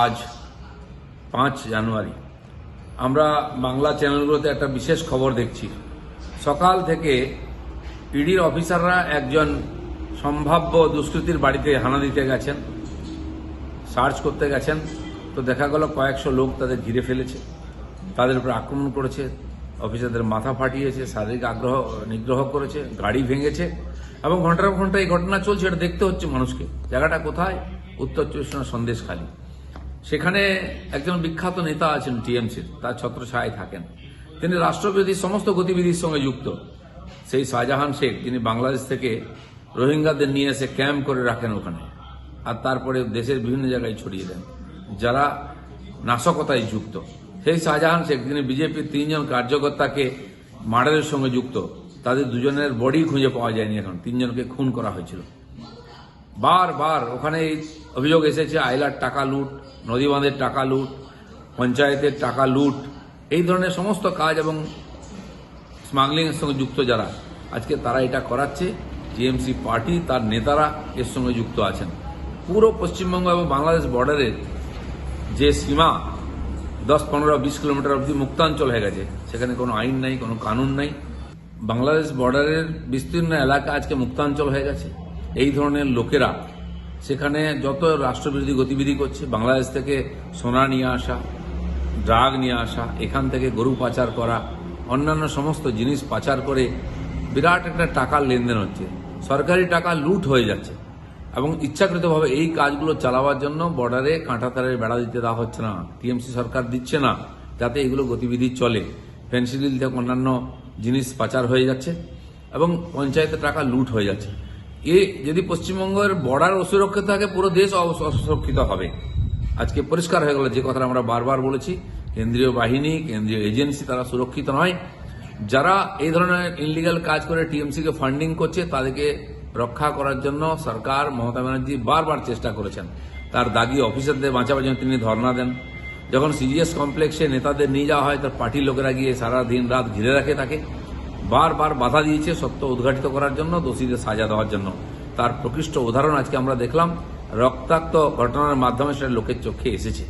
আজ 5 জানুয়ারি আমরা বাংলা চ্যানেলগুলোতে একটা বিশেষ খবর দেখছি। সকাল থেকে ইডির অফিসাররা একজন সম্ভাব্য দুষ্কৃতীর বাড়িতে হানা দিতে গেছেন, সার্চ করতে গেছেন। তো দেখা গেল কয়েকশো লোক তাদের ঘিরে ফেলেছে, তাদের উপর আক্রমণ করেছে, অফিসারদের মাথা ফাটিয়েছে, শারীরিক নিগ্রহ করেছে, গাড়ি ভেঙেছে এবং ঘন্টার পর ঘন্টা এই ঘটনা চলছে। এটা দেখতে হচ্ছে মানুষকে। জায়গাটা কোথায়? উত্তর চব্বিশ পরগনা সন্দেশখালী। সেখানে একজন বিখ্যাত নেতা আছেন টিএমসির, তার ছত্রছায়ায় থাকেন। তিনি রাষ্ট্রবিরোধী সমস্ত গতিবিধির সঙ্গে যুক্ত। সেই শাহজাহান শেখ, যিনি বাংলাদেশ থেকে রোহিঙ্গাদের নিয়ে এসে ক্যাম্প করে রাখেন ওখানে, আর তারপরে দেশের বিভিন্ন জায়গায় ছড়িয়ে দেন, যারা নাশকতায় যুক্ত। সেই শাহজাহান শেখ, যিনি বিজেপির 3 জন কার্যকর্তাকে মার্ডারের সঙ্গে যুক্ত, তাদের 2 জনের বডি খুঁজে পাওয়া যায়নি। এখন 3 জনকে খুন করা হয়েছিল। বারবার ওখানে অভিযোগ এসেছে আইলার টাকা লুট, নদীবাঁধের টাকা লুট, পঞ্চায়েতের টাকা লুট, এই ধরনের সমস্ত কাজ এবং স্মাগলিং এর সঙ্গে যুক্ত যারা, আজকে তারা এটা করাচ্ছে। টিএমসি পার্টি, তার নেতারা এর সঙ্গে যুক্ত আছেন। পুরো পশ্চিমবঙ্গ এবং বাংলাদেশ বর্ডারের যে সীমা 10, 15, 20 কিলোমিটার অবধি মুক্তাঞ্চল হয়ে গেছে। সেখানে কোনো আইন নাই, কোনো কানুন নাই। বাংলাদেশ বর্ডারের বিস্তীর্ণ এলাকা আজকে মুক্তাঞ্চল হয়ে গেছে। এই ধরনের লোকেরা সেখানে যত রাষ্ট্রবিরোধী গতিবিধি করছে, বাংলাদেশ থেকে সোনা নিয়ে আসা, ড্রাগ নিয়ে আসা, এখান থেকে গরু পাচার করা, অন্যান্য সমস্ত জিনিস পাচার করে বিরাট একটা টাকার লেনদেন হচ্ছে। সরকারি টাকা লুট হয়ে যাচ্ছে এবং ইচ্ছাকৃতভাবে এই কাজগুলো চালাবার জন্য বর্ডারে কাঁটাতারের বেড়া দিতে দেওয়া হচ্ছে না। টিএমসি সরকার দিচ্ছে না, যাতে এগুলো গতিবিধি চলে। ফেন্সিডিল থেকে অন্যান্য জিনিস পাচার হয়ে যাচ্ছে এবং পঞ্চায়েতের টাকা লুট হয়ে যাচ্ছে। যদি পশ্চিমবঙ্গের বর্ডার অসুরক্ষিত থাকে, পুরো দেশ অসুরক্ষিত হবে। আজকে পরিষ্কার হয়ে গেল যে কথাটা আমরা বারবার বলেছি, কেন্দ্রীয় বাহিনী, কেন্দ্রীয় এজেন্সি তারা সুরক্ষিত নয়। যারা এই ধরনের ইনলিগাল কাজ করে টিএমসিকে ফান্ডিং করছে, তাদেরকে রক্ষা করার জন্য সরকার, মমতা ব্যানার্জি বারবার চেষ্টা করেছেন। তার দাগি অফিসারদের বাঁচাবার জন্য তিনি ধর্ণা দেন। যখন সিজিএস কমপ্লেক্সে নেতাদের নিয়ে যাওয়া হয়, তার পার্টির লোকেরা গিয়ে সারা দিন রাত ঘিরে রাখে তাকে, বারবার বাধা দিয়েছে সত্য উদ্ঘাটিত করার জন্য, দোষীদের সাজা দেওয়ার জন্য। তার প্রকৃষ্ট উদাহরণ আজকে আমরা দেখলাম। রক্তাক্ত ঘটনার মাধ্যমে সেটা লোকের চোখে এসেছে।